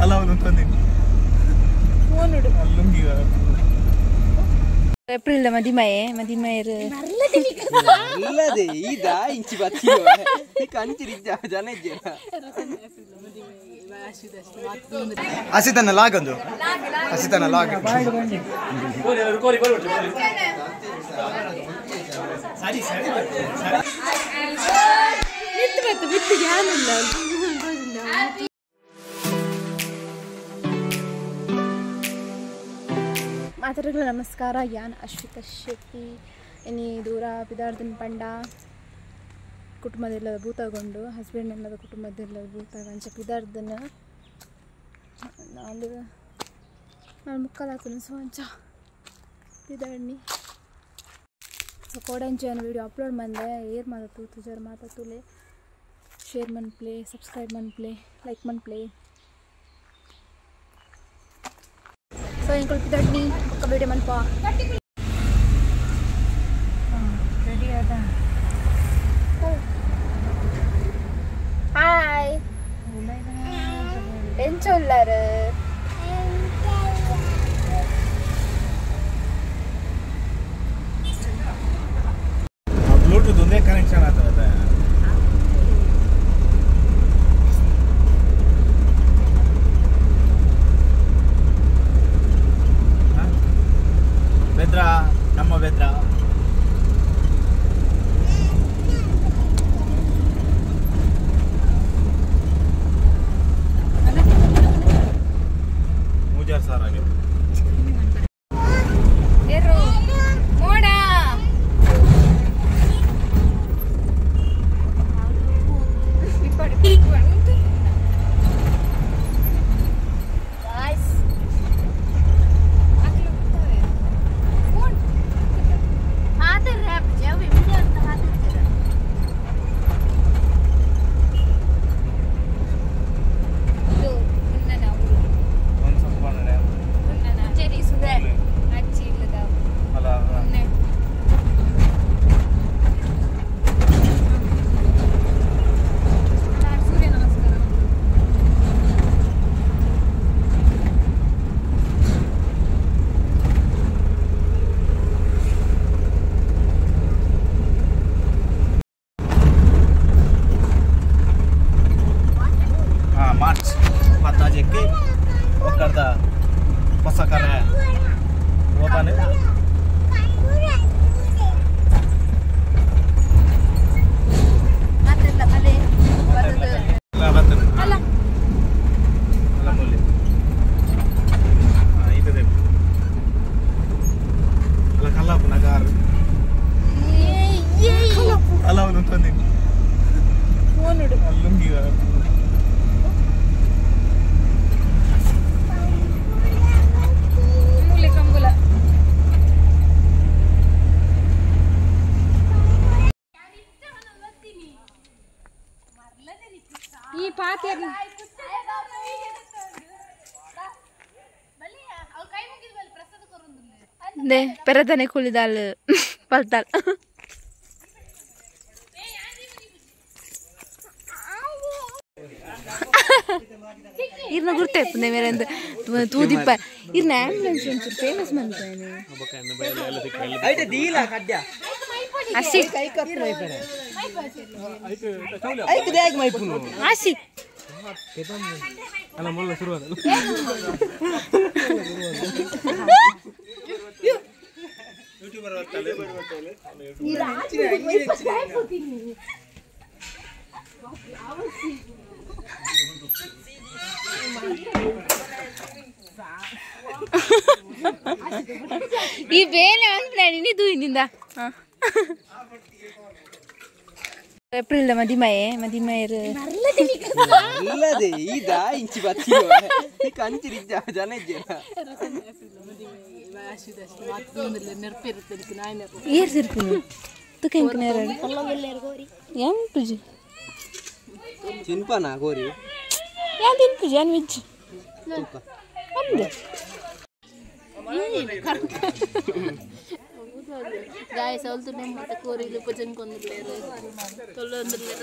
ಅಲ್ಲ ಅವನು ತಂದಿ ಫೋನ್ ಇಡು ಅಲ್ಲುಂಗಿ ಏಪ್ರಿಲ್ ಮದಿಮಯರು ಇಲ್ಲದೆ ಈದ ಇಂಚಿ ಬತ್ತಿಯೋ ಕಂಚಿರಿಜ್ಜ ಜನ ಇಜ್ಜ ಹಸಿತನ ಲಾಗಂದು ಹಸಿತನ ಲಾಗ ಮಾತರಿಗಳು ನಮಸ್ಕಾರ. ಯಾನ್ ಅಶ್ವಿತಾ ಶೆಟ್ಟಿ ಇನಿ ದೂರ ಬಿದಾರ್ದನ್ ಪಂಡ ಕುಟುಂಬದೆಲ್ಲ ಭೂತಗೊಂಡು ಹಸ್ಬೆಂಡ್ ಎಲ್ಲದ ಕುಟುಂಬದೆಲ್ಲ ಭೂತಗಂಚ ಬಿದಾರ್ದನ ನಾನು ಮುಕ್ಕಲಾತನ ಸ್ವಂಚ ಬಿದಾಡ್ನಿ ಕೋಡಂಚಿ ಅನ್ನೋ ವೀಡಿಯೋ ಅಪ್ಲೋಡ್ ಮಂದೆ ಏರ್ ಮಾತು ತುಜಾರ್ ಮಾತಾತುಲೆ ಶೇರ್ ಮನ್ ಪ್ಲೇ ಸಬ್ಸ್ಕ್ರೈಬ್ ಮನ್ ಪ್ಲೇ ಲೈಕ್ ಮನ್ ಪ್ಲೇ ಸೊ ಇಂಕೊಳ್ ಬಿದಾಡ್ನಿ ಒಕ್ಕ ವೀಡಿಯೋ ಮನ್ಪ ರೆಡಿ ಅದ. ಹಾಯ್ ಎಂಚೊಲ್ಲಾರು ಬ್ಲೂಟೂತ್ ಒಂದೇ ಕನೆಕ್ಷನ್ ಆಗ್ತದೆ. ಬೆದ್ರ ನಮ್ಮ ಬೆದ್ರ ಮೂಜಾರ್ ಸಾರ್ ಆಗಿ ಮಾರ್ಚ್ 15ಕ್ಕೆ ಒಕ್ಕರ್ದ ಹೊಸ ಕರೆ ಓಪನ್ ಕಲ್ಲಾಪು ನಗಾರ್ ಅಲ್ಲ ಅವನು ತಂದಿ ಫೋನ್ ಇಡು ಅಲ್ಲುಂಗಿ ಈ ಪಾತಿ ಪೆರದನೆ ಕುಳಿದಾಲ್ ಪಲ್ತಾಲ್ ಇರ್ನ ಗುರ್ತೇನೆ ಮೇರೆ ತೂದಿಪ್ಪ ಇರ್ನ ಆಂಬ್ಯುಲೆನ್ಸ್ ಒಂಚೂರು ಫೇಮಸ್ ಮಾಡ್ತಾನೆ ಅಸಿ ಆಸಿ ಅಲ್ಲ ಮೊಲ್ಲ ಶುರು ಯೂಟ್ಯೂಬರ್ ಈ ಬೇಲೆ ಅನ್ಪ್ಲಾನ್ ಇನ್ನಿದು ಇನ್ನಿಂದ ಏಪ್ರಿಲ್ ಮದಿಮಯರು ಇಲ್ಲದೆ ಈದ ಇಂಚಿ ಬತ್ತಿಯೋ ಕಂಚಿರಿಜ್ಜ ಜನ ಇಜ್ಜ ಏರ್ ಸಿರ್ತೀನಿ ತುಕ ಇಂಕ ನೇರ ಏನ್ ಪೂಜೆ ಚಿನ್ಪನ ಗೋರಿ ಯಾನ್ ತಿನ್ ಪೂಜೆ ಯಾನ್ ವೆಜ್ ಅಂದೆ गाइस ऑल तो नहीं मत कोरी ले भजन कोन ले रे तोलो अंदर ले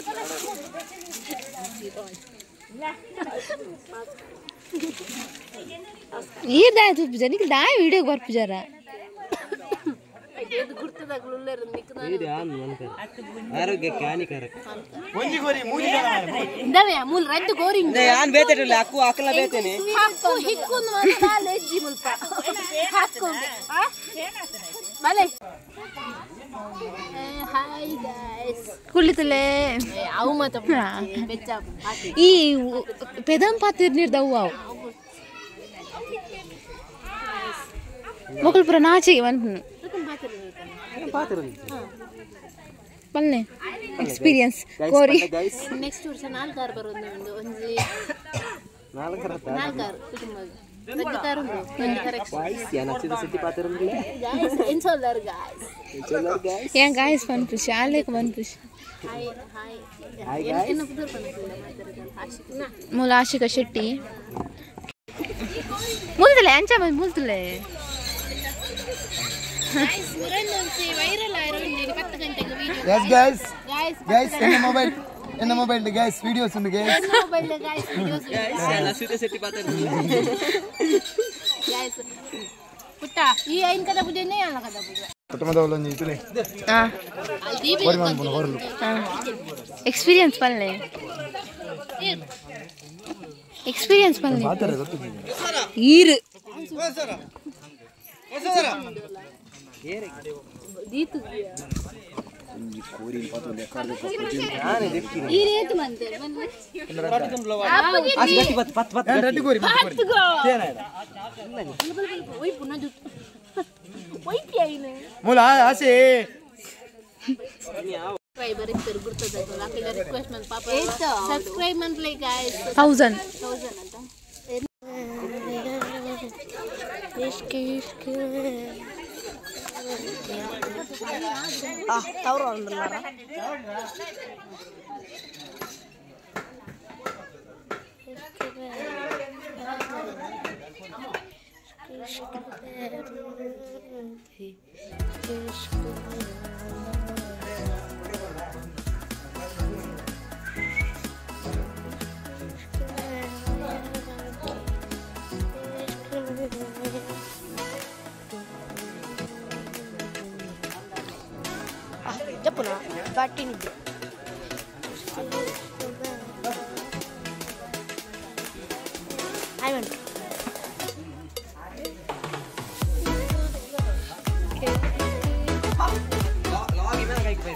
ಈ ದಾಯ ತುಪ್ಪಿಜ ನಿಕ್ ದಾಯ ವಿಡಿಯೋಗೆ ಬರ್ಪಿಜಾರ ಆರೋಗ್ಯಕ್ಕೆ ಹಾನಿಕಾರಕ ಮೂಲ ರದ್ದು ಗೋರಿ ನಾನು ಬೇತೇನೆ ಅಕ್ಕು ಅಕ್ಕಲ ಬೇತೇನೆ ಹಾಕು ಹಿಕ್ಕೊಂಡು ಮಾತಾಲೆ ಎಜ್ಜಿ ಮುಲ್ಪ ಹಾಕು ಬಲೆ ಹಾಯ್ ಗೈಸ್ ಕುಳಿತಲೆ ಅವು ಮತ ಬೆಚ್ಚ ಈ ಪೆದಂ ಪಾತಿರ್ ನಿರ್ದವು ಅವು ಮೊಕಲ್ ಪುರ ನಾಚಿ ವನ್ ಬಲ್ನೆ ಎಕ್ಸ್ಪೀರಿಯನ್ಸ್ ಕೋರಿ ನೆಕ್ಸ್ಟ್ ವರ್ಷ ನಾಲ್ಕಾರು ಬರೋದು ನಮ್ದು ಒಂಜಿ ನಾಲ್ಕಾರು ಕುಟುಂಬ guys fun push alek fun push mula ashika shetty multule ancha multule guys muranonsi viral ayro indi 10 ಗಂಟೆಗೆ video guys in the mobile guys videos undu guys videos guys ashika shetty patar guys putta ee ain kada budene ala kada budu kutumada olonji itule experience palle ಈರು ದೀತು ಕೋರಿ ಪಾತು ಲೆಕ್ಕರ್ದು ನಾನು देखती ಈ rate ಮಂತೆ ಗಟ್ಟಿ ಪತ್ ರೆಡ್ಡಿ ಕೋರಿ ಓಯ್ ಪುನಃ ಓಯ್ ಪ್ಯಾಯಿನೆ ಮೂಲ ಆಸೆ ಸಬ್ಸ್ಕ್ರೈಬರ್ ಇದ್ದರು ಗುರ್ತದಲ್ಲ ಆಕೆಲ್ಲ ರಿಕ್ವೆಸ್ಟ್ ಮನ್ ಪಾಪ ಸಬ್ಸ್ಕ್ರೈಬ್ ಮಂತ್ಲಿ ಗೈಸ್ 1000 ಅಂತ ತವರು ಅಂದ್ರಲ್ಲ ಜಪ್ಪುನ ಬಾಟಿನಿದ್ದು ಆಯ್ತು ಲಾಗಿ ಮೇಲೆ ಕೈ ಕೈ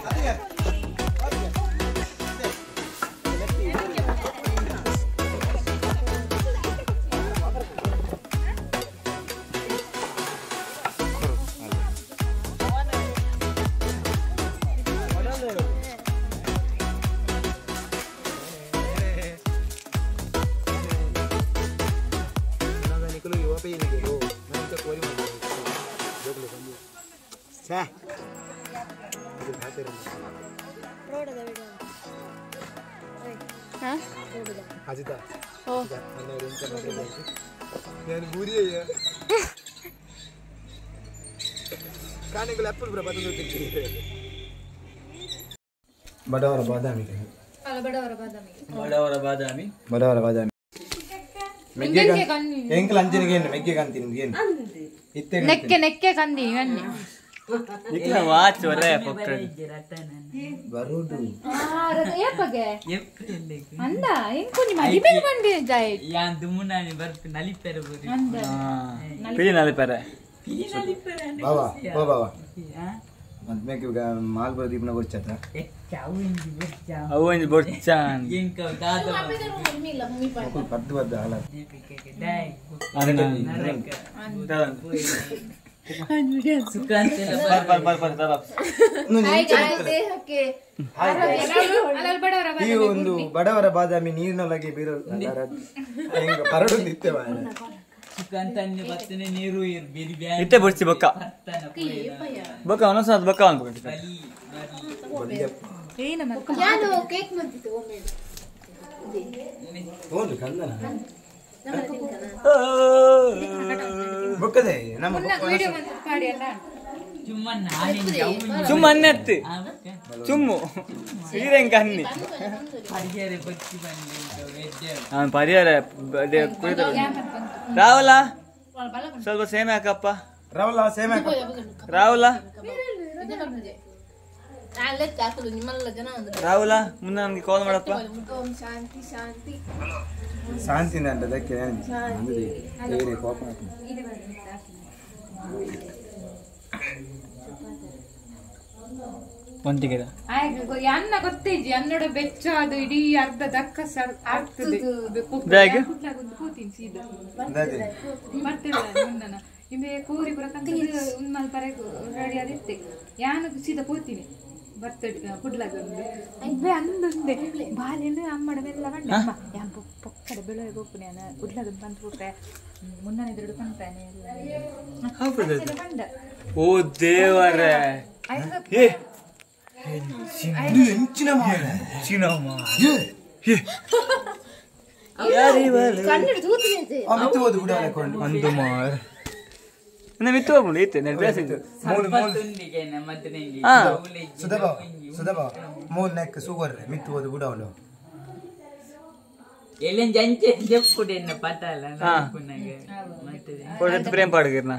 ಅಜಿತಾ ಓ ನಾನು ಬೂರಿಯ ಕಾನೆಗಳು ಆಪಲ್ ಬ್ರ ಬಂದು ತಿಂತೀನಿ ಬಡವರ ಬಾದಾಮಿ ಮೆಗ್ಗೆ ಎಂಕಲ್ ಅಂಜನಿಗೆ ಮೆಗ್ಗೆ ಕಾಂತೀನಿ ಏನು ಇತ್ತೆ ನೆಕ್ಕೆ ಕಂದಿ ಇವನ್ನಿ ಇಕ್ಲ ವಾಚ್ ಒರೆ ಪೊಕ್ಕಡಿ ಬರುದು ಏಪಗೆ ಅಂದ ಇಂಕೊಂಡಿ ಮಡಿಮೇಲೆ ಬಂದಿ ಜಾಯ್ ಯಾನ್ ದುಮ್ಮುನಾನಿ ಬರ್ತು ನಲಿಪೆರೆ ಬರಿ ಅಂದ ಪಿಲಿ ನಲಿಪೆರೆ ಬಾಬಾ ಬಾಬಾ ಮದ್ಮೆಗೆ ಮಾಲ್ ಬರದೀಪನ ಗೊಚ್ಚತ ಅವು ಇಂಜಿ ಬೊಚ್ಚಾನ್ ಎಂಕ ದಾದ ಮಕ್ಕಳು ಪದ್ದು ಬದ್ದ ಹಾಲ ಡೈ ಅನ್ನ ಸುಕಾಂತ ಈ ಒಂದು ಬಡವರ ಬಾದಾಮಿ ನೀರಿನೊಳಗೆ ಬೀರೋ ಪರಡು ನಿತ್ಯವ ಸುಕಾಂತ ಬತ್ತನೆ ನೀರು ಬೇರಿ ಬ್ಯಾ ಇತ್ತೆ ಬೊಚ್ಚಿ ಬೊಕ್ಕ ಬೊಕ್ಕ ಅನಸ ಬೊಕ್ಕ ಅನ್ಬೇಕು ನಾನು ಕೇಕ್ ಮಾಡ್ತಿದ್ದೆ ಒಮ್ಮೆ ಹೋಗ್ಲಿ ಕಂದನ ಬೊಕ್ಕದೆ ನಮ್ಮ ಸುಮ್ಮನೆ ಸುಮ್ಮನೆ ಚುಮ್ಮು ಸೀರೆಂಗ್ ಕನ್ನಿ ಪರಿಹಾರ ಬಚ್ಚಿ ಬಂದು ಪರಿಹಾರ ರಾಹುಲ ಸ್ವಲ್ಪ ಸೇಮೆ ಹಾಕಪ್ಪ ರಾಹುಲ ರಾಹುಲ ಮುಂದೆ ನಮ್ಗೆ ಕಾಲ್ ಮಾಡಪ್ಪ ಶಾಂತಿ ಅದಕ್ಕೆ ಕೋಪ ಒಂಟಿಗೆ ಅನ್ನ ಗೊತ್ತೈತಿ ಅನ್ನೋಡ ಬೆಚ್ಚ ಅದು ಇಡೀ ಅರ್ಧ ದಕ್ಕ ಆಗ್ತದೆ ಕೂತೀನಿ ಸೀದಾ ಬರ್ತೇನೆ ನಿಮಗೆ ಕೂರಿ ಬರಕಂತ ಉನ್ಮಲ್ ಪರ ರೆಡಿ ಆದಿತ್ತೆ ಯಾನು ಸೀದಾ ಕೂತೀನಿ ಬರ್ತಡೆ ಕುಡ್ಲಾಗೊಂದು ಇಬ್ಬೆ ಅಂದೊಂದೆ ಬಾಲಿಂದ ಅಮ್ಮಡ ಮೆಲ್ಲ ಬಂಡೆ ಯಾನ್ ಪೊಕ್ಕಡೆ ಬೆಳೆ ಹೋಗ್ತೀನಿ ನಾನು ಕುಡ್ಲಾಗೊಂದು ಬಂದ್ಬಿಟ್ರೆ ಮುನ್ನನೆದುರು ಕಂತಾನೆ ಬಂದ ಓ ದೇವರೇ ಮಿತ್ತು ಹೋಗ್ಬಿಡು ಇತ್ತೆ ಡ್ರೆಸ್ ಇತ್ತು ಮೂಲ್ ನೆಕ್ ಸುಗರ್ ಮಿತ್ತು ಹೋದು ಬಿಡ ಅವನು ಎಲ್ಲೇನ್ ಜಂಚೆ ಜಪ್ಪುಡೆ ಪಟಾಲ ಪ್ರೇಮ್ ಪಾಡ್ಗಿರ್ನ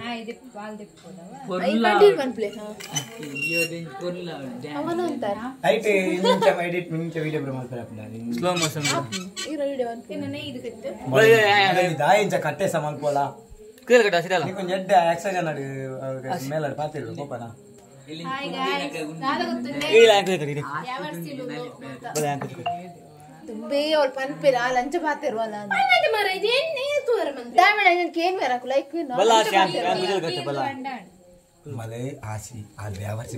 ಸ್ಲೋ ಮೋಷನ್ ಕಟ್ಟೆ ಸಮಲ್ಪೋಲ ಕೇಳ್ಕಟ್ಟ ಸಿರಲ್ಲ ಎಡ್ಡ ಆಕ್ಸಿಡೆಂಟ್ ಆಡಿ ಮೇಲೆ ಪಾತಿರು ಕೋಪನ ತುಂಬೇ ಅವ್ರು ಪನ್ಪೇರ ಲಂಚ ಪಾತಿರುವಲ್ಲ ಲೈಕ್ ಮಲೆ ಆಸಿ ಅಲ್ಲಿ ಯಾವರ್ಸಿ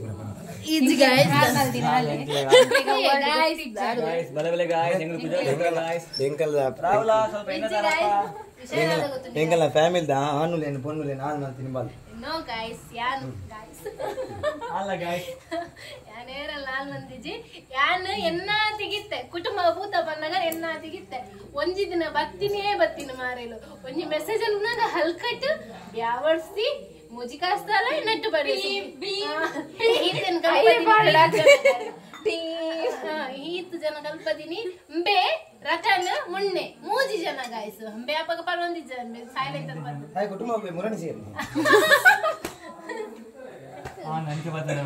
ಎಂಕಲ್ ಫ್ಯಾಮಿಲಿ ಆನು ಲೇನು ಪೊಣ್ಣು ಲೇನು ಆನು ನಾನು ತಿನ್ಬಾರ್ದು No guys, yan guys. ಅಲ್ಲ ಗಾಯ್ಸ್ ಯಾನೇರಲ್ಲ ಮಂದಿಜಿ ಯಾನ್ ಎನ್ನ ತಿಗಿತ್ತೆ ಕುಟುಂಬ ಭೂತ ಬಂದಾಗ ಎನ್ನ ತಿಗಿತ್ತೆ ಒಂಜಿ ದಿನ ಬತ್ತಿನ ಮಾರೇಲು ಒಂಜಿ ಮೆಸೇಜ್ ಅನ್ನುನಾಗ ಹಲ್ಕಟ್ ಯಾವರ್ಸಿ ಮುಜಿಕಾಸ್ತಾಲ ನೆಟ್ಟು ಬಡಿಸಿ ಈತ್ ಜನ ಕಲ್ಪದಿನಿ ಅಂಬೆ ರಕನ್ ಮುಣ್ಣೆ ಮೂಜಿ ಜನ ಗಾಯ್ಸು ಅಂಬೆ ಅಪ್ಪಗ ಪರೊಂದಿ ಜನ ಸೈಲೆಂಟ್ ಅಂತ ಬಂದು ಹಾಯ್ ಕುಟುಂಬ ಮುರಣಿ ಸೇರಿ ನನಗೆ ಬರ್ತದೆ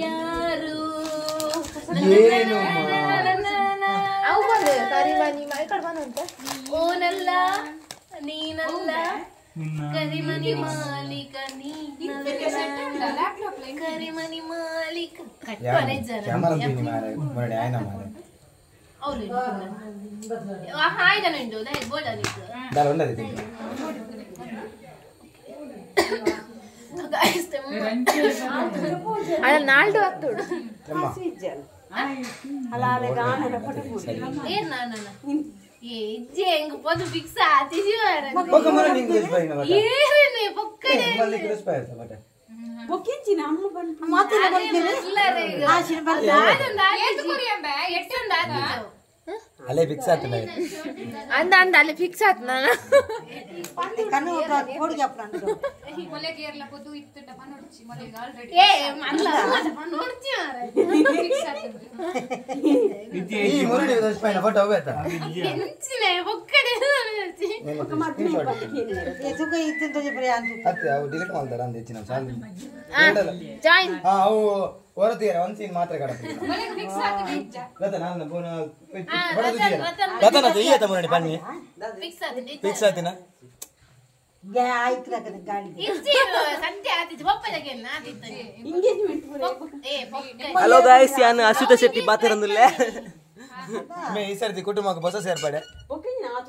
ಯಾರು ಏನು ಓನಲ್ಲ ನೀನಲ್ಲ ಕರಿಮನಿ ಮಾಲೀಕ ಕರಿಮನಿ ಮಾಲೀಕ ಕಟ್ಟನೆ ಜನ ಮುರಣಿ ಆಯ್ನ ಮಾರೆ ಹಾಯ್ ಜನ ಬೋಡಾಲಿತ್ತು ದಾರ ಒಂದದಿ ಅಲ್ಲ ನಾಲ್ಡು ಆಗ್ತೋಡು ಏನ್ ನಾನು ಇಜ್ಜೆ ಹೆಂಗ್ ಪೊದು ಫಿಕ್ಸ್ ಆತಿಜಿ ಏನೇ ಪೊಕ್ಕಡೆ ಬೊಕ್ಕಿಂಚಿನ ಅಮ್ಮ ಬಂದು ಅಲ್ಲೇ ಫಿಕ್ಸ್ ಆಯ್ತು ಅಂದ ಅಲ್ಲಿ ಫಿಕ್ಸ್ ಆಯ್ತು ನಾನು ಫೋಟೋ ಹೋಗ್ತಾ ಡಿಲೀಟ್ ಮಾಡ್ತಾರ ಅಂದ ಹೆಚ್ಚಿನ ಅವು ಹೊರತೀರ ಒಂದ್ ಸೀನ್ ಮಾತ್ರ ಬನ್ನಿ ಫಿಕ್ಸ್ ಆತಿನ ಹಲೋ ಗಾಯ್ಸ್ ಯಾನು ಅಶ್ವಿತ ಶೆಟ್ಟಿ ಬಾತಿರಂದುಲ್ಲೆ ಈ ಸರ್ತಿ ಕುಟುಂಬಕ್ಕೆ ಬಸ ಸೇರ್ಪಡೆ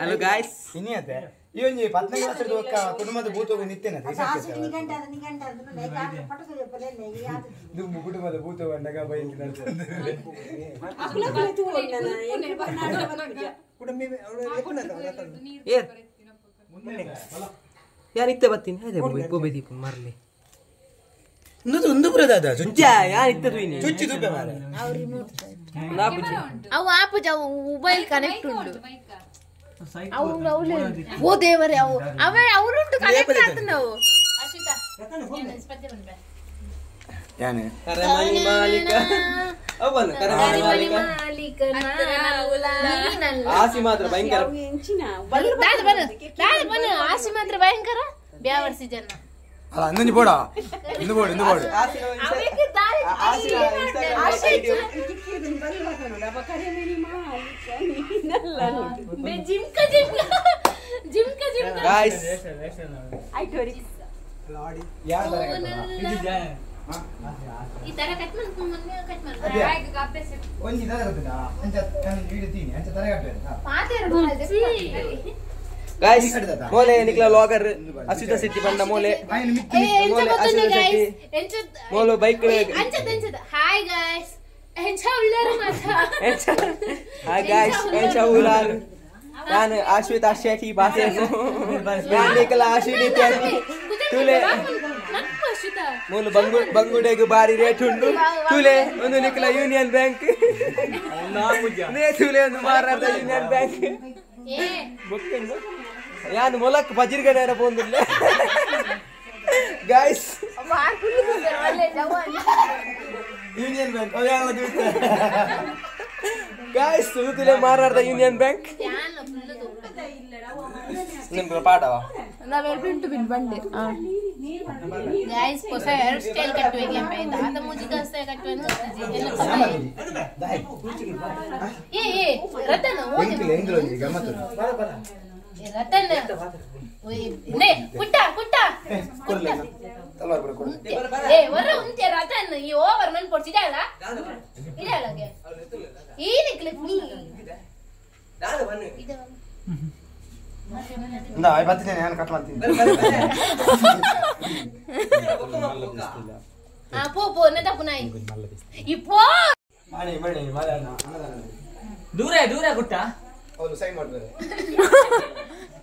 ಹಲೋ ಗಾಯ್ಸ್ ಇನ್ನಿಯತೆ ಈ ಒಂಜಿ 15 ವರ್ಷದ ಒಕ್ಕ ಕುಟುಂಬದ ಭೂತೋಗ ನಿತ್ಯನ ಕುಟುಂಬದ ಭೂತ ಬಂದಾಗ ಬೈಲಿ ಯಾರಿತ್ತೆ ಬರ್ತೀನಿ ಅದೇ ಗೋಬಿ ಮಾರ್ಲಿ ಒಂದು ಬರೋದಾದ ಚುಚ್ಚಿ ತುಪ್ಪೆ ಮಾರೆ ಅವು ಆಪುಜ ಮೊಬೈಲ್ ಕನೆಕ್ಟ್ ಉಂಟು ಓ ದೇವರೇ ಅವರುಂಟು ಕನೆಕ್ಟ್ ಆಯ್ತು ನಾವು ಅಶ್ವಿತಾ ಸ್ಪರ್ಧೆ ಬಂದ್ಬೆ ಯಾನೆ ಕರೆಮಣಿ ಮಾಲೀಕ ಅವನು ಕರೆಮಣಿ ಮಾಲೀಕ ಆಸಿ ಮಾತ್ರ ಭಯಂಕರ ಬನ್ನ ಆಸಿ ಮಾತ್ರ ಭಯಂಕರ ಬ್ಯಾವರ್ಸಿ ಜನ ಅಲ್ಲ ಅಂದಂಜಿ ಬೋಡ ಇಂದು ಬೋಡು ಗಾಯ್ಸ್ ಈ ತರ ಕಟ್ ಒಂಜಿ ತರ ಗೊತ್ತಿಲ್ಲ ಅಂಚ ನಾನು ಹಿಡಿತೀನಿ ಅಂಚ ತರ ಗಾಯ್ಸ್ ಮೋಲೆ ನಿಕ್ಲ ಲಾಗರ್ ಅಶ್ವಿತಾ ಶೆಟ್ಟಿ ಬಂದ ಮೋಲೆ ಮೋಲೆ ಅಶ್ವಿತಾ ಶೆಟ್ಟಿ ಮೋಲು ಬೈಕ್ ಹಾಯ್ ಗಾಯ್ಸ್ ಎಂಚ ಉಳ್ಳಾರು ಮಾತಾ ಹಾಯ್ ಗಾಯ್ಸ್ ಎಂಚ ಉಳ್ಳಾರು ನಾನು ಅಶ್ವಿತಾ ಶೆಟ್ಟಿ ಬಾಸೇನು ನಾನು ನಿಕ್ಲ ಅಶ್ವಿತಾ ತುಲೆ ಮೂಲು ಬಂಗುಡೆಗೆ ಬಾರಿ ರೇಟ್ ಉಂಟು ತುಲೆ ಒಂದು ನಿಕ್ಲ ಯೂನಿಯನ್ ಬ್ಯಾಂಕ್ ತುಲೆ ಒಂದು ಮಾರಾಟ ಯೂನಿಯನ್ ಬ್ಯಾಂಕ್ ಯಾನು ಮೊಲಕ್ ಬಜಿರ್ಗಡೆ ಬಂದಿಲ್ಲ ಗಾಯ್ಸ್ ಯೂನಿಯನ್ ಬ್ಯಾಂಕ್ ಗಾಯ್ಸ್ ತುಲೆ ಮಾರಾಟ ಯೂನಿಯನ್ ಬ್ಯಾಂಕ್ ನಿಮ್ಗೆ ಪಾಠವಾ गाइस ಹೊಸ ಹೇರ್ ಸ್ಟೈಲ್ ಕಟ್ಟುವೆಗೆ ಅಮ್ಮ ದಾದ ಮುಜಿ ಕಷ್ಟ ಕಟ್ಟುವೆನು ಏ ರತನ ಎಂಗ್ಲಂಜಿ ಗಮ್ಮತ್ತು ರತನ ಓಯ್ ನೇ ಕುಟ್ಟ ಕೊಡ್ಲೆ ತಲವಾರ್ ಬಿಡು ಕೊಡು ಏ ವರ ಉಂತೆ ರತನ ಈ ಓವರ್ ಮನ್ ಕೊಡ್ತಿದಲ್ಲ ಇದಲ್ಲಗೆ ಈ ನಿಕ್ಲೆ ನೀ ನಾನು ಬನ್ನಿ ಇದು ಇಂದ ಐ ಬತ್ತಿನೆ ನಾನು ಕಟ್ ಮಾಡ್ತೀನಿ ಆ ಪೋ ನೆಟ ಪುನಾಯಿ ಇಪ್ಪೋ ಮಾಡಿ ದೂರ ಗುಟ್ಟ ಅವರು ಸೈನ್ ಮಾಡ್ತಾರೆ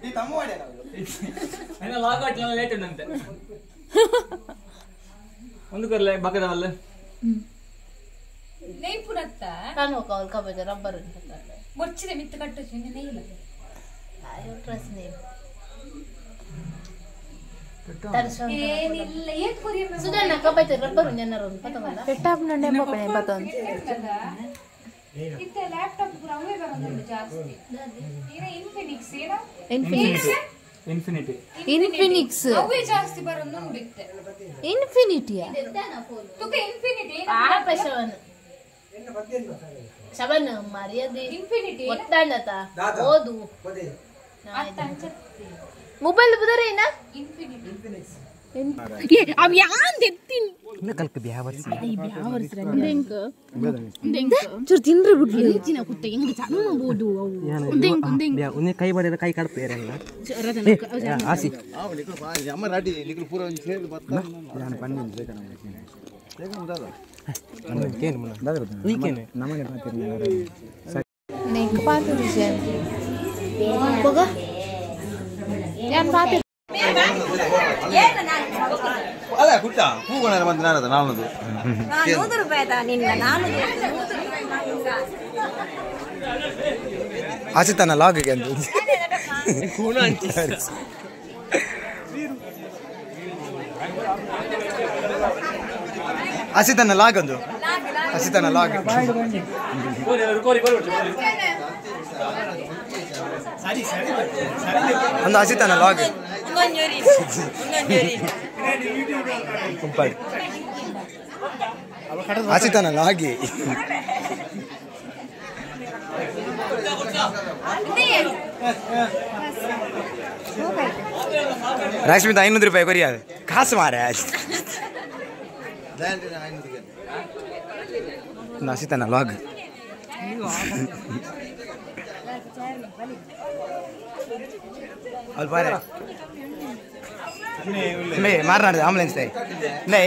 ಈ ತಮ್ಮ ಮಾಡಿ ಏನೋ ಲಾಗೌಟ್ ಲೇಟ್ ಉಂಟಂತೆ ಒಂದು ಕೊರ್ಲೆ ಬಕದವಲ್ಲ ನೈಪುರತ್ತ ನಾನು ಕವಲ್ ಕಬಜ ರಬ್ಬರ್ ಮುಚ್ಚಿದೆ ಮಿತ್ತು ಕಟ್ಟುச்சு ನೆನೆಯಿಲ್ಲ ಆಯೋ ಟ್ರಸ್ ನೇಮ್ ಏನಿಲ್ಲ ಏತ್ ಕೊರಿಯ ಸುಧಾನ ಕಬಜ ರಬ್ಬರ್ ನೆನರು ಪತವಲ್ಲ ಪೆಟ್ಟಾಪ್ ನಂಡೆ ಮೊಪನೆ ಬತನ್ ಇತ್ತೆ ಲ್ಯಾಪ್ಟಾಪ್ ಪೂರ ಅವೇ ಬರೋದು ಜಾಸ್ತಿ ಈಗ ಇನ್ಫಿನಿಕ್ಸ್ ಏನ ಇನ್ಫಿನಿಕ್ಸ್ ಅವೇ ಜಾಸ್ತಿ ಬರೋದು ಬಿತ್ತೆ ಇನ್ಫಿನಿಟಿಯಾ ತುಕ ಇನ್ಫಿನಿಟಿ ಆ ಪಶವನ ಶಬನ ಮರ್ಯಾದೆ ಇನ್ಫಿನಿಟಿ ಒತ್ತಾಂಡತ ಓದು ಮೊಬೈಲ್ ಬುದರೇನಾ ಏ ಅವ್ ಯಾನ್ ದೆತ್ತಿನಿ ನಕಲ್ಕ ಬ್ಯಾವರ್ಸಿ ಚೂರು ತಿನ್ರಿ ಬಿಡ್ಲಿ ಹೆಚ್ಚಿನ ಕುತ್ತ ಹೆಂಗ್ ಚನ್ನ ಬೋದು ಉನ್ನೆ ಕೈ ಬಡಿದ ಕೈ ಕಡಪೇರಲ್ಲ ಆಸಿ ಅಮ್ಮ ರಾಡಿ ನಿಕಲು ಪೂರ ಒಂದು ಸೇಲ್ ಬತ್ತ ನಾನು ಪನ್ನಿನ ಬೇಕನ ಕೇನು ಮನ ವೀಕೆಂಡ್ ನಮಗೆ ಮಾತಿರಲಿ ನೆಂಗ್ ಪಾತು ವಿಷಯ ಹೋಗ ಯಾನ್ ಪಾತು ಅಲ್ಲ ಕುಟ್ಟ ಹೂಗೋಣ ಬಂದು ನಾನದು ನಾನದು ಆಚಿತನ ಲಾಗ್ಗೆ ಅಂತ ಆಚಿತನ ಲಾಗಂದು ಆಚಿತನ ಲಾಗ್ ಒಂದು ಆಚಿತನ ಲಾಗ್ ಆಚಿತನ ಲಾಗಿ ರಶ್ಮಿತಾ 500 ರೂಪಾಯಿ ಕೊರಿಯಾ ಕಾಸು ಮಾರೆ ಆಚಿತನ ಲಾಗ್ ಅಲ್ಲಿ ಬಾರೆ ಲೇ ಮಾರ್ನಾಡ್ದೆ ಆಂಬುಲೆನ್ಸ್ ಲೇ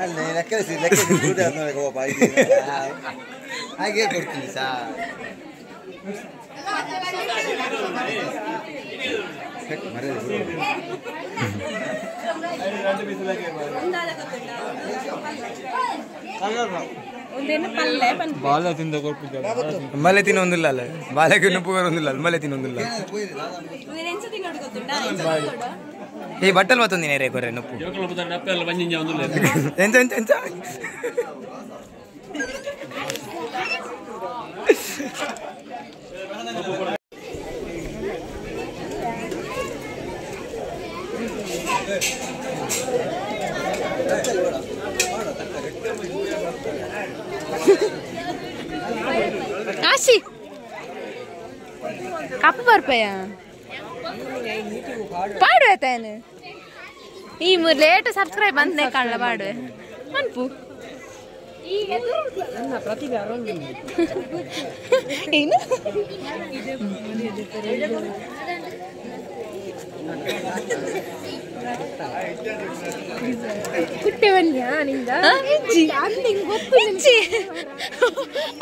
ಅಲ್ಲ ಲೆಕ್ಕಸಿ ಹಾಗೆ ಕೊಡ್ತೀನಿ ಸಾ ಮಲೆ ತಿನ್ನೊಂದಿಲ್ಲ ಅಲ್ಲ ಬಾಲೆಗೆ ನುಪ್ಪು ಬರೋದಿಲ್ಲ ಮಲೆ ತಿನ್ನೊಂದಿಲ್ಲ ಈ ಬಟ್ಟಲ್ ಮತ್ತೊಂದಿನ ರೇ ಕೊರೆ ನುಪ್ಪು ಎಂಚ ಎಂಚ ಎಂಚ ಆಶಿ ಕಪ್ಪು ಬರ್ಪಯ್ಯ ಪಾಡುವೇತಾನು ಈ ಲೇಟ್ ಸಬ್ಸ್ಕ್ರೈಬ್ ಅಂತನೇ ಕಾಣಲ ಪಾಡುವೆ ಅನ್ಪು ಏನು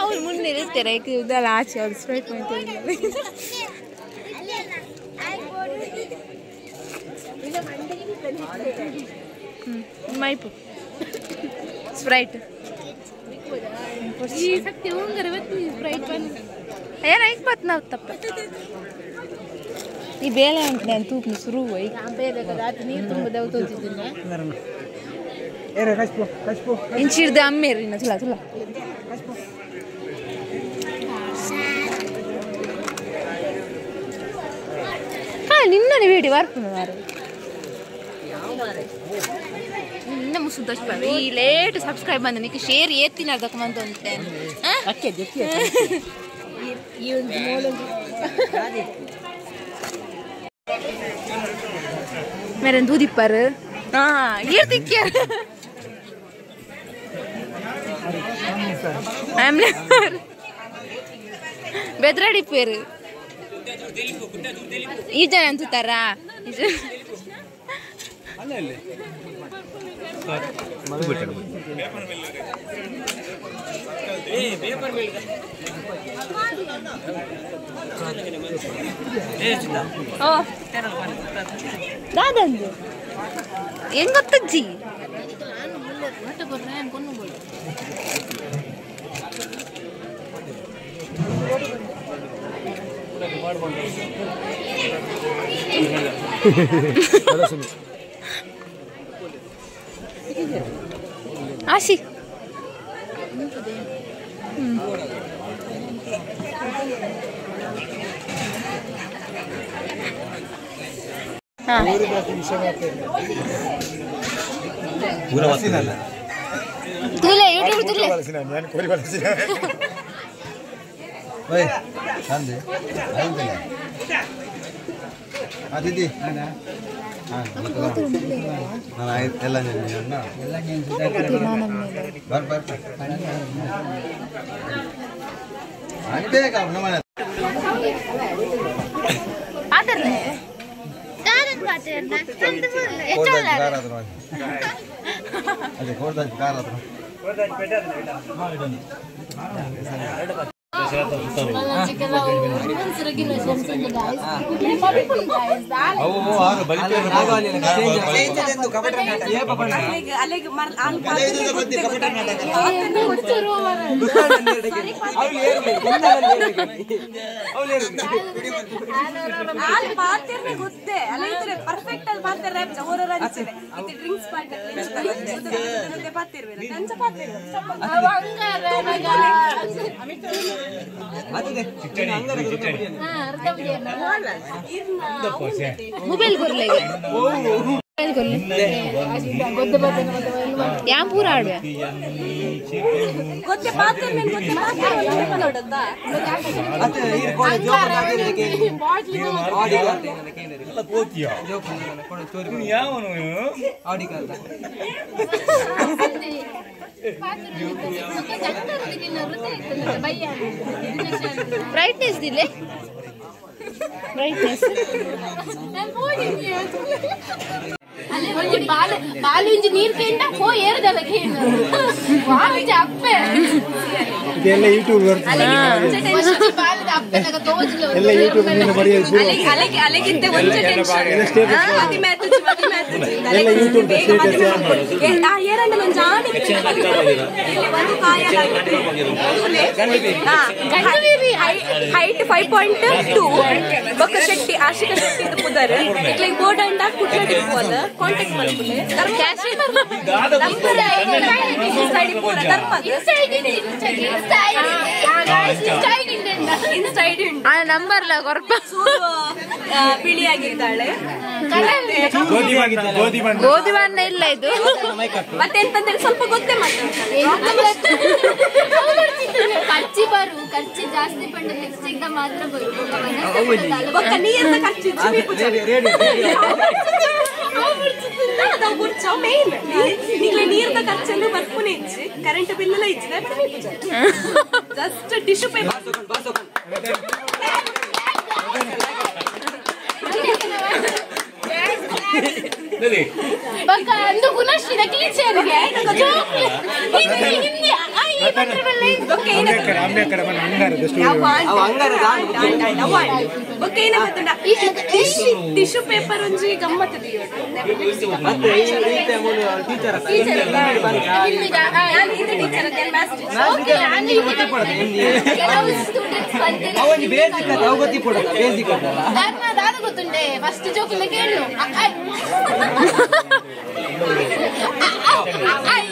ಅವ್ರು ಮುಂದೆ ಇರ್ತಾರೆ ಇದೆಲ್ಲ ಆಚೆ ಅವ್ರು ಸ್ಟ್ರೈಟ್ ಮೈಪು ಸ್ಪ್ರೈಟ್ ಏನಾಯ್ತು ಬತ್ ನಾವು ತಪ್ಪ ಈ ಬೇಳೆ ಉಂಟು ನಾನು ತೂಪ್ನು ಶುರು ಬೇರೆ ನೀರು ತುಂಬ ದೇವ್ ತೋತಿದ್ದೀನಿ ಇಂಚಿಡ್ದು ಅಮ್ಮೇರಿ ನಾ ಚಲ ಚಲ ನಿನ್ನನೆ ಬೇಡಿ ಬರ್ಪುನು ಮಾರು ನಿನ್ನ ಮುಸುದ ಈ ಲೇಟ್ ಸಬ್ಸ್ಕ್ರೈಬ್ ಬಂದ ನಿಕ್ಕೆ ಶೇರ್ ಏತ್ತಿನ ಅದಕ್ಕೆ ಬಂತು ಅಂತೇನೆ ಈ ಒಂದು मेरे दूधी पर हाँ ये दिखे बेदराडी पेर ಈ ಜನ ಅಂತುತ್ತಾರ ದಾದಂದು ಹೆಂಗ್ ಗೊತ್ತಜ್ಜಿ ಆಶಿ तुले यूट्यूब तुले ನಾನು ಕೋರಿ ಬಳಸಿನ ಓಯ್ ಅಂದೆ ಆಯ್ತಲ್ಲ ಅದಿದಿ ನಾನು ಎಲ್ಲ ಬರ್ ಬರ್ ಅಂತೆ ಕಾಪ್ನ ಮನೆ ಆದರ್ಲೆ ಕಾರನ್ ಪಾಟೇನ ತಂದು ಬರಲ್ಲ ಎಚ್ಚಲ್ಲ ಅದೇ ಕೋರ್ದಾಜ್ ಕಾರ್ ಹತ್ರ ಕೋರ್ದಾಜ್ ಪೇಟೆ ಮೊಬೈಲ್ ಕೊರ್ಲೆ ಯಾ ಪೂರ ಆಡ್ವೆ ಬ್ರೈಟ್ನೆಸ್ ದಿಲೆ ಬ್ರೈಟ್ನೆಸ್ ಬಾಲುಂಜಿ ನೀರ್ ಕೇಂಡ ಹೋ ಏರ್ದಲ್ಲ ಕೇಂಡ ಬಾಲುಂಜಿ ಅಪ್ಪೆ ಇದೆಲ್ಲ ಯೂಟ್ಯೂಬ್ ಬರ್ತದೆ ಬಾಲದ ಅಪ್ಪೆಲ್ಲ ತೋಜಲು ಎಲ್ಲ ಯೂಟ್ಯೂಬ್ ನಿನ್ನ ಬರಿಯೋದು ಅಲೆಗಿತ್ತೆ ಒಂಚೆ ಟೆನ್ಷನ್ ಅತಿ ಮ್ಯಾತ್ ಎಲ್ಲ ಯೂಟ್ಯೂಬ್ height 5.2 ಬೊಕ್ಕ ಶೆಟ್ಟಿ ಆಶಿಕ ಶೆಟ್ಟಿ ಪುದರ್ like board and Kutta ಟಿಪ್ಪೋದ contact ಮಾಡ್ಕೊಳ್ಳಿ ಕ್ಯಾಶ್ ನಂಬರ್ ಸೈಡ್ ಪೂರ ಧರ್ಮದ ಇನ್ಸೈಡ್ ಆ ನಂಬರ್ ಲ ಕೊರ್ಪ ಬಿಳಿಯಾಗಿದ್ದಾಳೆ ಗೋಧಿ ಬಣ್ಣ ಇಲ್ಲ ಇದು ಮತ್ತೆ ಎಂತಂದ್ರೆ ಸ್ವಲ್ಪ ಗೊತ್ತೇ ಮಾಡ್ತಾರೆ ಖರ್ಚಿ ಬರು ಖರ್ಚು ಜಾಸ್ತಿ ಪಂಡ ನೆಕ್ಸ್ಟ್ ಎಕ್ಸಾಮ್ ಮಾತ್ರ ಬರು ನೀರ್ನ ಖರ್ಚು ನೀರ್ನ ಖರ್ಚನ್ನು ಬರ್ಪುನೆ ಇಚ್ಚಿ ಕರೆಂಟ್ ಬಿಲ್ ಎಲ್ಲ ಇಚ್ಚಿದೆ ಜಸ್ಟ್ ಟಿಶ್ಯೂ ಪೇಪರ್ ಬಕ್ಕ ಅಂದು ಗುಣಶ್ರೀನ ಟೀಚರ್ಗೆ ಟಿಶ್ಯೂ ಪೇಪರ್ ಒಂಜಿ ಗಮ್ಮತ್ ಗೊತ್ತುಂಡೆ ಫಸ್ಟ್ ಜೋಕಿಂದ ಕೇಳು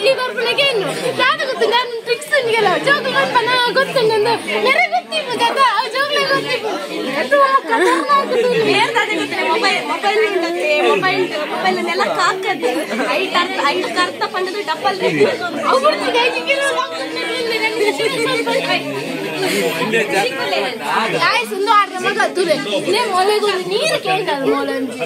ಈಗ ಏನು ನಾನು ಗೊತ್ತು ನಾನು ಟ್ರಿಕ್ಸ್ ನಿಗೆಲ್ಲ ಜೋಕು ಬಂದ ಗೊತ್ತುಂಡು ಬೇರೆ ಗೊತ್ತಿಲ್ಲ ಗದ ಜೋಕ್ಲೆ ಮೊಬೈಲ್ ನೆಲ ಕಾಕದ್ದು ಐದು ಕರ್ತ ಪಂಡದು ಡಬ್ಬಲ್ ಸುಂದರ ಆಡ್ರ ಮಗ ತುರೆ ಮೊಲೆಗೂ ನೀರು ಕೇಳ್ತಾರೆ ಮೊಲಂಜಿ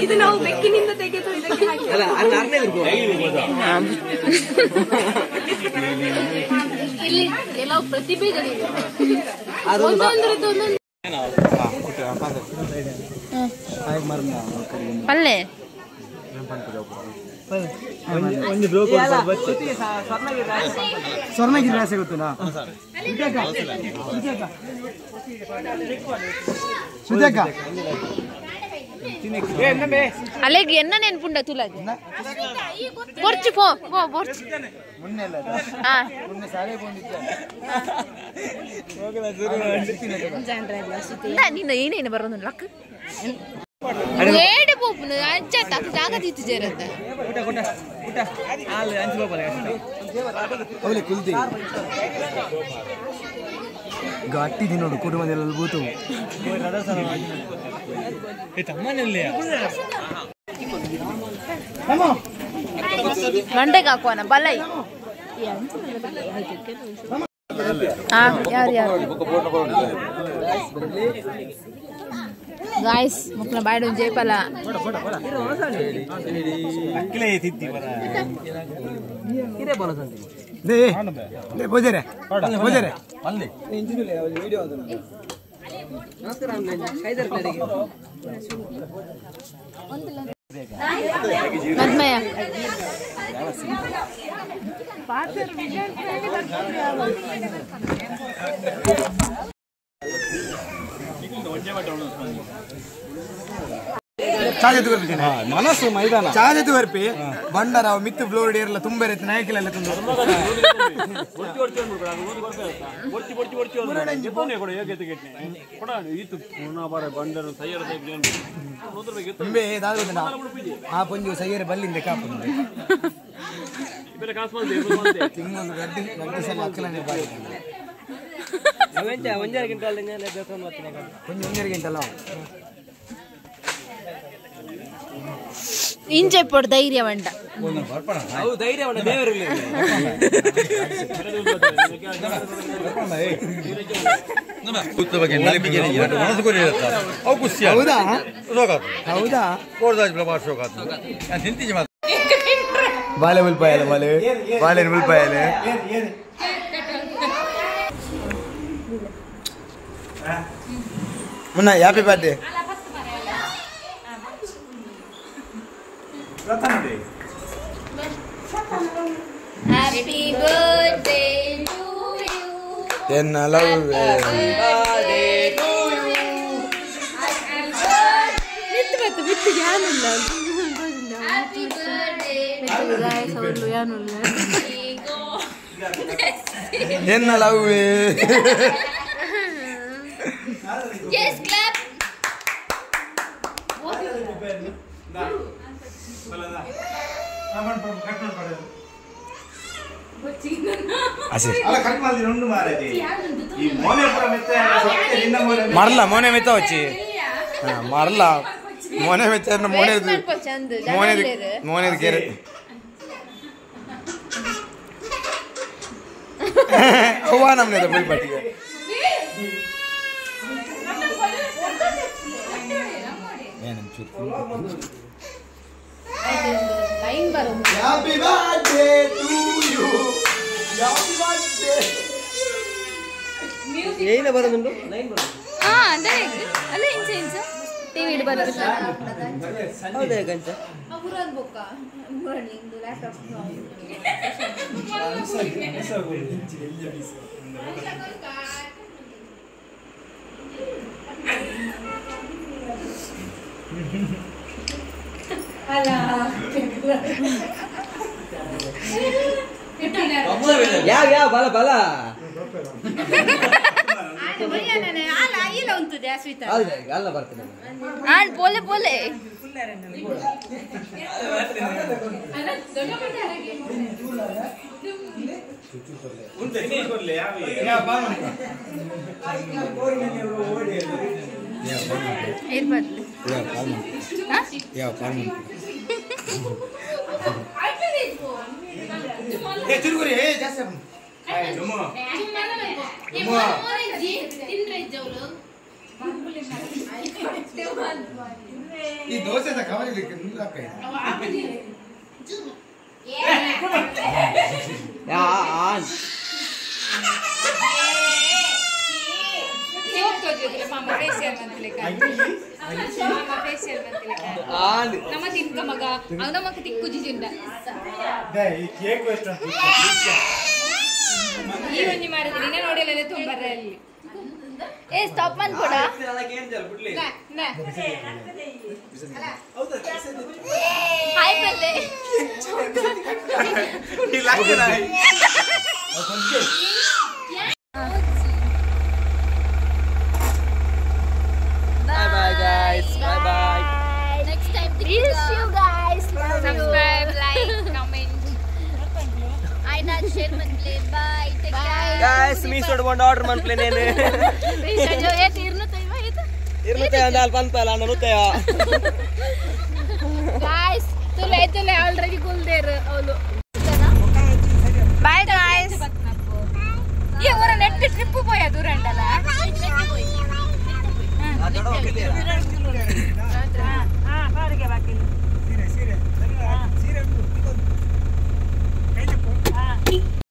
ಇದು ನಾವು ಬೆಕ್ಕಿನಿಂದ ತೆಗೆದು ಇದಕ್ಕೆ ಇಲ್ಲಿ ಕೆಲವು ಪ್ರತಿಭೆಗಳಿವೆ ಒಂದೊಂದ್ರದ್ದು ಪಲ್ಲೆ ಸ್ವರ್ಣಗಿರಿ ರಾಶಿ ಗೊತ್ತುನಾ ಸುಜಾಕ ಅಲೆಗೆ ಎನ್ನ ನೆನ್ಪುಂಡ ತುಲಾಗಿ ಬೊರ್ಚು ಪೋ ಪೋ ಬೊರ್ಚು ಮೊನ್ನೆ ಅಲ್ಲ ಮೊನ್ನೆ ಸಾಲೆ ಬಂದಿದ್ದೆ ನಿನ್ನ ಏನೇನು ಬರೋದು ಲಕ್ ಏಡೆ ಪೋಪುನು ಅಜ್ಜ ತಕ್ಕ ಜಾಗ ತಿತ್ತು ಜೇರತ್ತ ಅವಳೆ ಕುಲ್ತಿ ಗಟ್ಟಿದಿ ನೋಡು ಕುಟುಂಬದಲ್ಲಿ ಬೂತು ಮಂಡೆಗೆ ಹಾಕುವನ ಬಲೈ ಯಾರು ಗಾಯ್ಸ್ ಮುಕ್ಲ ಬಾಯ್ಡು ಜೇಪಲ ಮದ್ಮಯ ಮನಸ್ಸು ಮೈದಾನ ಚಾಜೆತು ಬರ್ಪಿ ಬಂಡರಾವ್ ಮಿತ್ತು ಬ್ಲೋಡ್ ಏರ್ಲ ತುಂಬ ಇರುತ್ತೆ ನಾಯಕಿಲೆಲ್ಲ ತಂದು ಆ ಪೊಂಜು ಸೈಯರ ಬಲ್ಲಿಂದ ಕಾಪುಂಡೆ ತಿಂಗಳು ಗಡ್ಡಿ ಸಲ ಅಕ್ಕಲನೆ ಬಾಯಿ ಒಂಜರ ಗಂಟಲ್ಲ ಇಂಚೆ ಪೊಡ್ ಧೈರ್ಯ ಬಂಡ ಧೈರ್ಯ ದೇವರಲ್ಲಿ ಬಾಲೆ ಮುಲ್ಪಾಯಲ್ಲ ಬಾಲೆ ಮುಲ್ಪಾಯಲ್ಲ ಮುನ್ನ happy birthday Happy birthday to ಎನ್ನ ಲವ್ ಎನ್ನ ಲವ್ ಮರಲ್ಲ ಮೋನೆ ಮೆತ್ತ వచ్చి ಮರಲ್ಲ ಮೋನೆ ಮೆತ್ತ ಮೋನೇದು ಕೇರೆ ಅವ್ವ ನಮ್ನೆ ಬುಲ್ ಪಟ್ಟಿಗೆ Happy birthday to you. Happy birthday. ಏನ ಬರೋದುಂಟು ಲೈನ್ ಬರೋದು ಅದೇ ಅಲ್ಲ ಇಂಚ ಟಿವಿ ಬರೋದು ಹೌದಾ ಗಂಚ ಯಾವ ಬಲ ಬಲ ಅಲ್ಲ ಬರ್ತದೆ ಬೋಲೆ ಬೋಲೆ ಏನ್ ಬರ್ಲಿ ಯಾವ ಕಾಲ್ ತಿರುಗುರಿ ಜಾಸ್ತಿ ಈ ದೋಸೆ ಕವರಿಲಿಕ್ಕೆ ನಮ್ಮ ತಿನ್ಕ ಮಗ ನಮಕ್ ತಿಕ್ಕುಜಿಂದ ಈ ಒಂಜಿ ಮಾಡಿದ್ರಿ ನೀನೇ ನೋಡಿಲ್ಲ ತುಂಬರ ಅಲ್ಲಿ ಏ ಸ್ಟಾಪ್ ಮಾಡ್ಕೊಡ ಹಾಯ್ ಬಂದೆ Bye guys. Bye bye. Next time please you guys subscribe, like, comment. I not share man play. Bye. Take care. Guys, me sort one order man play nene. Jo et irnu tayva itu. Irnu tayo dal pantala nanu tayo. Guys, tule already cool there avulu. Bye guys. Ye ora net trip poya durandala.